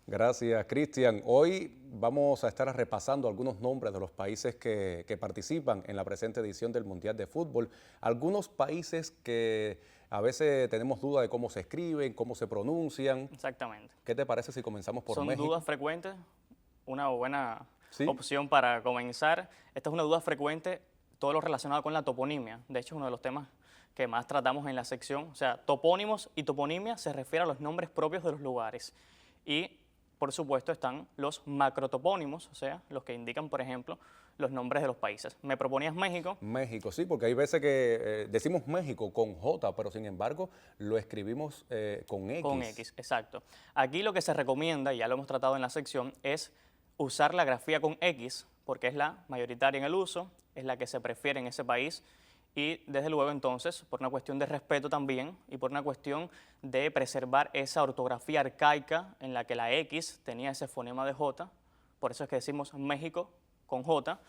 Gracias, Cristian. Hoy vamos a estar repasando algunos nombres de los países que participan en la presente edición del Mundial de Fútbol. Algunos países que a veces tenemos duda de cómo se escriben, cómo se pronuncian. Exactamente. ¿Qué te parece si comenzamos por Son México? dudas frecuentes, una buena Sí, opción para comenzar. Esta es una duda frecuente, todo lo relacionado con la toponimia. De hecho, es uno de los temas que más tratamos en la sección. O sea, topónimos y toponimia se refiere a los nombres propios de los lugares. Y, por supuesto, están los macrotopónimos, o sea, los que indican, por ejemplo, los nombres de los países. Me proponías México. México, sí, porque hay veces que decimos México con J, pero sin embargo lo escribimos con Con X. X, exacto. Aquí lo que se recomienda, y ya lo hemos tratado en la sección, es usar la grafía con X, porque es la mayoritaria en el uso, es la que se prefiere en ese país, y desde luego entonces, por una cuestión de respeto también, y por una cuestión de preservar esa ortografía arcaica en la que la X tenía ese fonema de J, por eso es que decimos México con J,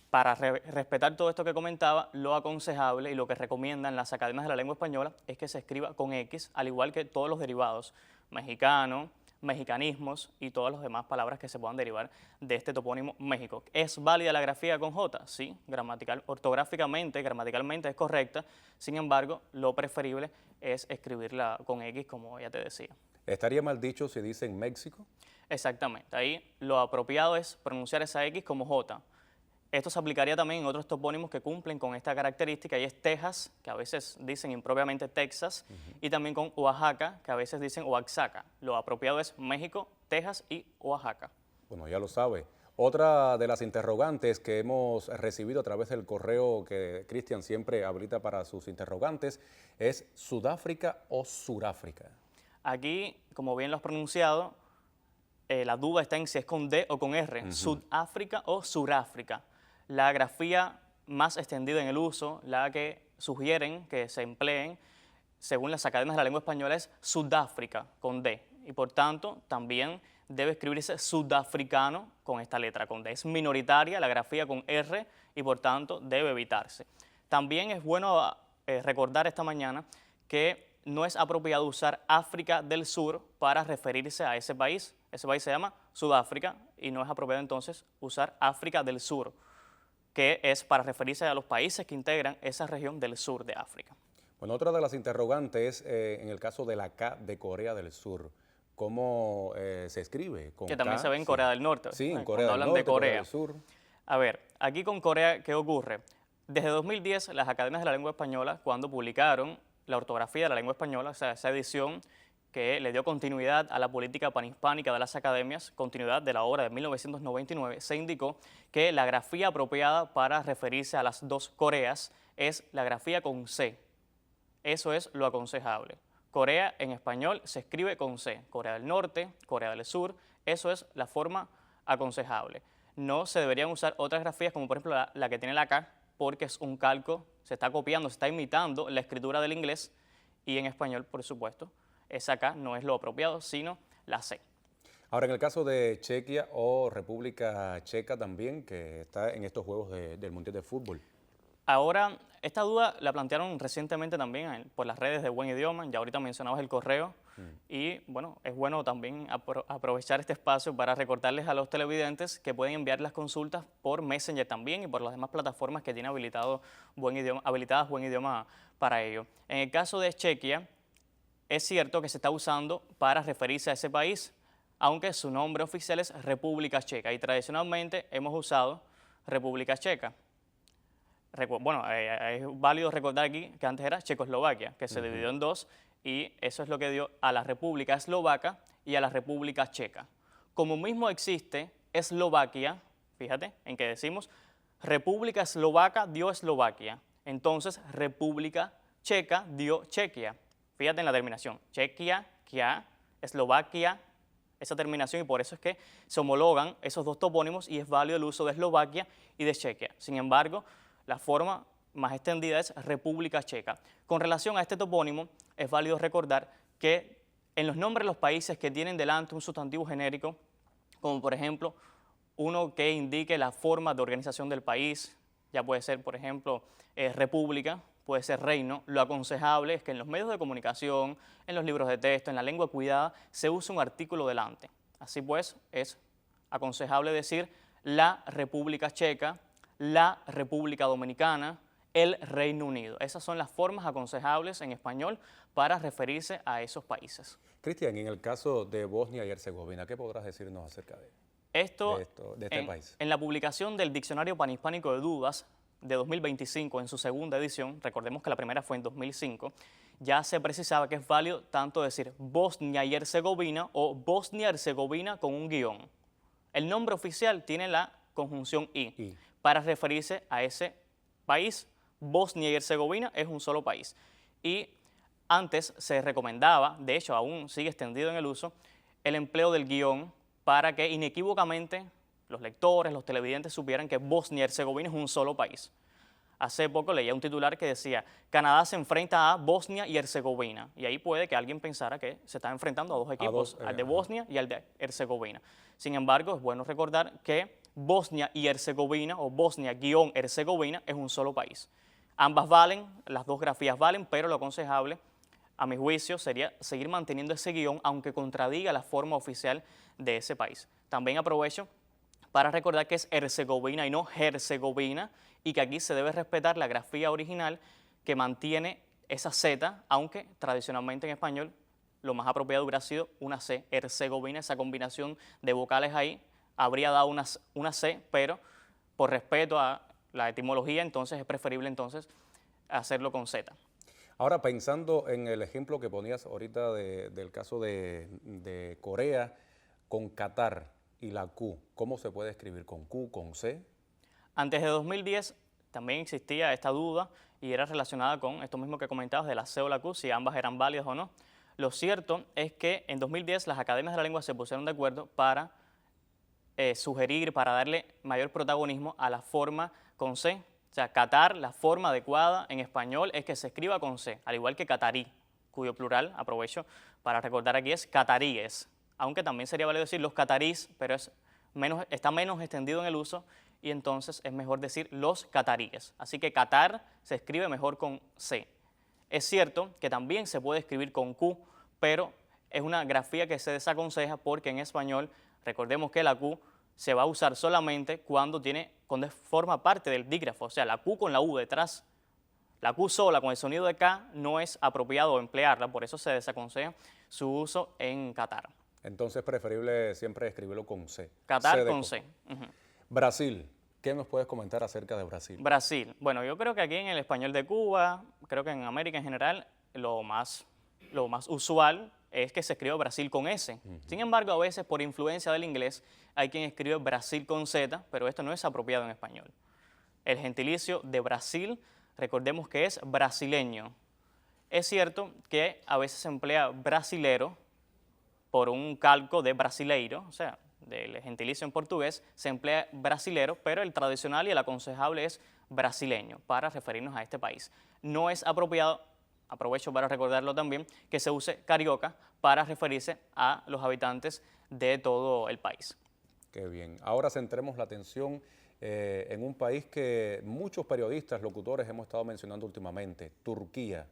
para respetar todo esto que comentaba, lo aconsejable y lo que recomiendan las academias de la lengua española es que se escriba con X, al igual que todos los derivados, mexicano, mexicanismos y todas las demás palabras que se puedan derivar de este topónimo México. ¿Es válida la grafía con J? Sí, ortográficamente, gramaticalmente es correcta, sin embargo, lo preferible es escribirla con X, como ya te decía. ¿Estaría mal dicho si dicen México? Exactamente, ahí lo apropiado es pronunciar esa X como J. Esto se aplicaría también en otros topónimos que cumplen con esta característica, y es Texas, que a veces dicen impropiamente Texas, y también con Oaxaca, que a veces dicen Oaxaca. Lo apropiado es México, Texas y Oaxaca. Bueno, ya lo sabe. Otra de las interrogantes que hemos recibido a través del correo que Cristian siempre habilita para sus interrogantes es ¿Sudáfrica o Suráfrica? Aquí, como bien lo has pronunciado, la duda está en si es con D o con R, Sudáfrica o Suráfrica. La grafía más extendida en el uso, la que sugieren que se empleen, según las academias de la lengua española, es Sudáfrica con D. Y por tanto, también debe escribirse sudafricano con esta letra, con D. Es minoritaria la grafía con R y por tanto debe evitarse. También es bueno recordar esta mañana que no es apropiado usar África del Sur para referirse a ese país. Ese país se llama Sudáfrica y no es apropiado entonces usar África del Sur, que es para referirse a los países que integran esa región del sur de África. Bueno, otra de las interrogantes en el caso de la K de Corea del Sur. ¿Cómo se escribe? ¿Con Que también se K? ve en Sí. Corea del Norte, Sí, en Corea cuando del hablan de Norte, Corea del Corea. Sur. A ver, aquí con Corea, ¿qué ocurre? Desde 2010, las academias de la lengua española, cuando publicaron la ortografía de la lengua española, o sea, esa edición que le dio continuidad a la política panhispánica de las academias, continuidad de la obra de 1999, se indicó que la grafía apropiada para referirse a las dos Coreas es la grafía con C. Eso es lo aconsejable. Corea en español se escribe con C. Corea del Norte, Corea del Sur, eso es la forma aconsejable. No se deberían usar otras grafías como por ejemplo la que tiene la K, porque es un calco, se está copiando, se está imitando la escritura del inglés, y en español, por supuesto, esa K no es lo apropiado, sino la C. Ahora, en el caso de Chequia o República Checa también, que está en estos juegos del Mundial de Fútbol. Ahora, esta duda la plantearon recientemente también por las redes de Buen Idioma, ya ahorita mencionabas el correo, y bueno, es bueno también aprovechar este espacio para recordarles a los televidentes que pueden enviar las consultas por Messenger también y por las demás plataformas que tiene habilitadas Buen Idioma para ello. En el caso de Chequia, es cierto que se está usando para referirse a ese país, aunque su nombre oficial es República Checa, y tradicionalmente hemos usado República Checa. Bueno, es válido recordar aquí que antes era Checoslovaquia, que se dividió en dos, y eso es lo que dio a la República Eslovaca y a la República Checa. Como mismo existe Eslovaquia, fíjate, en que decimos República Eslovaca dio Eslovaquia, entonces República Checa dio Chequia. Fíjate en la terminación, Chequia, Kia, Eslovaquia, esa terminación, y por eso es que se homologan esos dos topónimos y es válido el uso de Eslovaquia y de Chequia. Sin embargo, la forma más extendida es República Checa. Con relación a este topónimo, es válido recordar que en los nombres de los países que tienen delante un sustantivo genérico, como por ejemplo uno que indique la forma de organización del país, ya puede ser, por ejemplo, república, puede ser reino, lo aconsejable es que en los medios de comunicación, en los libros de texto, en la lengua cuidada, se use un artículo delante. Así pues, es aconsejable decir la República Checa, la República Dominicana, el Reino Unido. Esas son las formas aconsejables en español para referirse a esos países. Cristian, en el caso de Bosnia y Herzegovina, ¿qué podrás decirnos acerca de este país? En la publicación del Diccionario Panhispánico de Dudas de 2025, en su segunda edición, recordemos que la primera fue en 2005, ya se precisaba que es válido tanto decir Bosnia y Herzegovina o Bosnia-Herzegovina con un guión. El nombre oficial tiene la conjunción I. Para referirse a ese país. Bosnia y Herzegovina es un solo país. Y antes se recomendaba, de hecho aún sigue extendido en el uso, el empleo del guión para que inequívocamente los lectores, los televidentes supieran que Bosnia y Herzegovina es un solo país. Hace poco leía un titular que decía, Canadá se enfrenta a Bosnia y Herzegovina. Y ahí puede que alguien pensara que se está enfrentando a dos equipos, al de Bosnia y al de Herzegovina. Sin embargo, es bueno recordar que Bosnia y Herzegovina o Bosnia-Herzegovina es un solo país. Ambas valen, las dos grafías valen, pero lo aconsejable, a mi juicio, sería seguir manteniendo ese guión, aunque contradiga la forma oficial de ese país. También aprovecho para recordar que es Herzegovina y no Herzegovina, y que aquí se debe respetar la grafía original que mantiene esa Z, aunque tradicionalmente en español lo más apropiado hubiera sido una C, Herzegovina, esa combinación de vocales ahí habría dado una C, pero por respeto a la etimología, entonces es preferible entonces hacerlo con Z. Ahora, pensando en el ejemplo que ponías ahorita del caso de Corea con Qatar y la Q, ¿cómo se puede escribir? ¿Con Q, con C? Antes de 2010 también existía esta duda y era relacionada con esto mismo que comentabas de la C o la Q, si ambas eran válidas o no. Lo cierto es que en 2010 las academias de la lengua se pusieron de acuerdo para sugerir, para darle mayor protagonismo a la forma con C. O sea, Qatar, la forma adecuada en español es que se escriba con C, al igual que catarí, cuyo plural, aprovecho para recordar aquí, es cataríes. Aunque también sería válido decir los catarís, pero está menos extendido en el uso y entonces es mejor decir los cataríes. Así que Qatar se escribe mejor con C. Es cierto que también se puede escribir con Q, pero es una grafía que se desaconseja porque en español, recordemos que la Q se va a usar solamente cuando forma parte del dígrafo, o sea, la Q con la U detrás. La Q sola con el sonido de K no es apropiado emplearla, por eso se desaconseja su uso en Qatar. Entonces es preferible siempre escribirlo con C. Qatar con C. Brasil, ¿qué nos puedes comentar acerca de Brasil? Brasil, bueno, yo creo que aquí en el español de Cuba, creo que en América en general, lo más usual es que se escribe Brasil con S. Sin embargo, a veces por influencia del inglés hay quien escribe Brasil con Z, pero esto no es apropiado en español. El gentilicio de Brasil, recordemos que es brasileño. Es cierto que a veces se emplea brasilero por un calco de brasileiro, o sea, del gentilicio en portugués se emplea brasilero, pero el tradicional y el aconsejable es brasileño para referirnos a este país. No es apropiado, aprovecho para recordarlo también, que se use carioca para referirse a los habitantes de todo el país. Qué bien. Ahora centremos la atención en un país que muchos periodistas, locutores hemos estado mencionando últimamente, Turquía.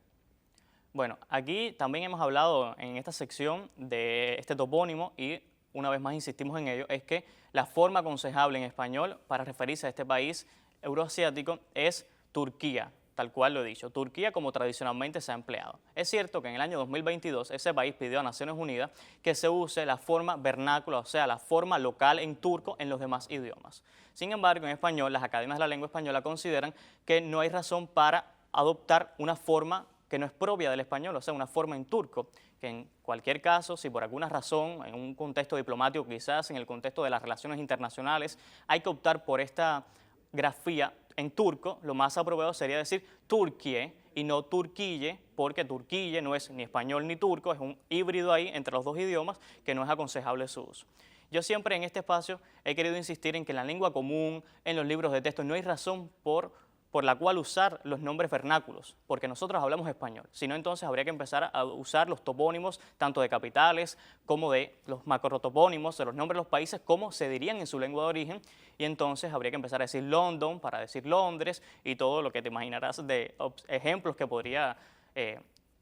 Bueno, aquí también hemos hablado en esta sección de este topónimo y una vez más insistimos en ello, es que la forma aconsejable en español para referirse a este país euroasiático es Turquía, tal cual lo he dicho, Turquía como tradicionalmente se ha empleado. Es cierto que en el año 2022 ese país pidió a Naciones Unidas que se use la forma vernácula, o sea, la forma local en turco en los demás idiomas. Sin embargo, en español, las academias de la lengua española consideran que no hay razón para adoptar una forma que no es propia del español, o sea, una forma en turco, que en cualquier caso, si por alguna razón, en un contexto diplomático quizás, en el contexto de las relaciones internacionales, hay que optar por esta grafía en turco, lo más apropiado sería decir Turquie y no Turquille, porque Turquille no es ni español ni turco, es un híbrido ahí entre los dos idiomas que no es aconsejable su uso. Yo siempre en este espacio he querido insistir en que en la lengua común, en los libros de texto, no hay razón por por la cual usar los nombres vernáculos, porque nosotros hablamos español. Si no, entonces habría que empezar a usar los topónimos, tanto de capitales como de los macrotopónimos, de los nombres de los países, como se dirían en su lengua de origen, y entonces habría que empezar a decir London para decir Londres, y todo lo que te imaginarás de ejemplos que podría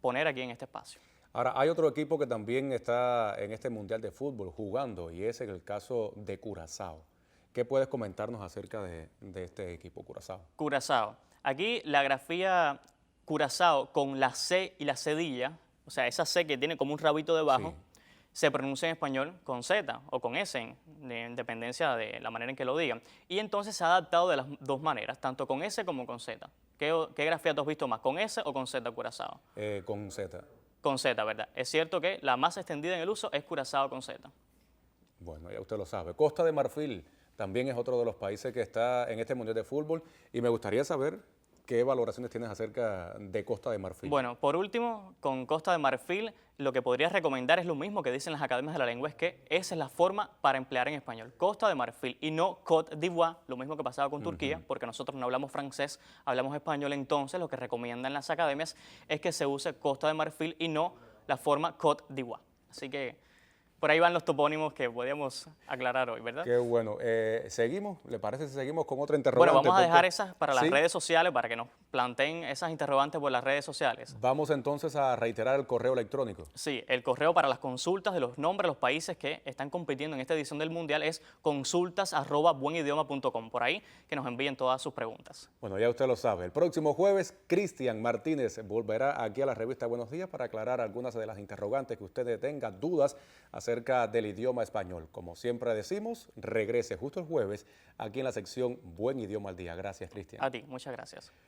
poner aquí en este espacio. Ahora, hay otro equipo que también está en este Mundial de Fútbol jugando, y es el caso de Curazao. ¿Qué puedes comentarnos acerca de este equipo, Curazao? Curazao. Aquí la grafía Curazao con la C y la cedilla, o sea, esa C que tiene como un rabito debajo, Sí. se pronuncia en español con Z o con S, en dependencia de la manera en que lo digan. Y entonces se ha adaptado de las dos maneras, tanto con S como con Z. ¿Qué grafía tú has visto más, con S o con Z Curazao? Con Z. Con Z, ¿verdad? Es cierto que la más extendida en el uso es Curazao con Z. Bueno, ya usted lo sabe. Costa de Marfil también es otro de los países que está en este Mundial de Fútbol, y me gustaría saber qué valoraciones tienes acerca de Costa de Marfil. Bueno, por último, con Costa de Marfil, lo que podría recomendar es lo mismo que dicen las academias de la lengua, es que esa es la forma para emplear en español, Costa de Marfil y no Côte d'Ivoire, lo mismo que pasaba con Turquía, porque nosotros no hablamos francés, hablamos español, entonces lo que recomiendan las academias es que se use Costa de Marfil y no la forma Côte d'Ivoire. Así que por ahí van los topónimos que podíamos aclarar hoy, ¿verdad? Qué bueno. ¿Seguimos? ¿Le parece si seguimos con otra Bueno, interrogante? vamos a Porque- dejar esas para las ¿Sí? redes sociales, para que nos planteen esas interrogantes por las redes sociales. Vamos entonces a reiterar el correo electrónico. Sí, el correo para las consultas de los nombres de los países que están compitiendo en esta edición del Mundial es consultas@buenidioma.com. Por ahí que nos envíen todas sus preguntas. Bueno, ya usted lo sabe. El próximo jueves, Cristian Martínez volverá aquí a la revista Buenos Días para aclarar algunas de las interrogantes que usted tenga, dudas acerca del idioma español. Como siempre decimos, regrese justo el jueves aquí en la sección Buen Idioma al Día. Gracias, Cristian. A ti, muchas gracias.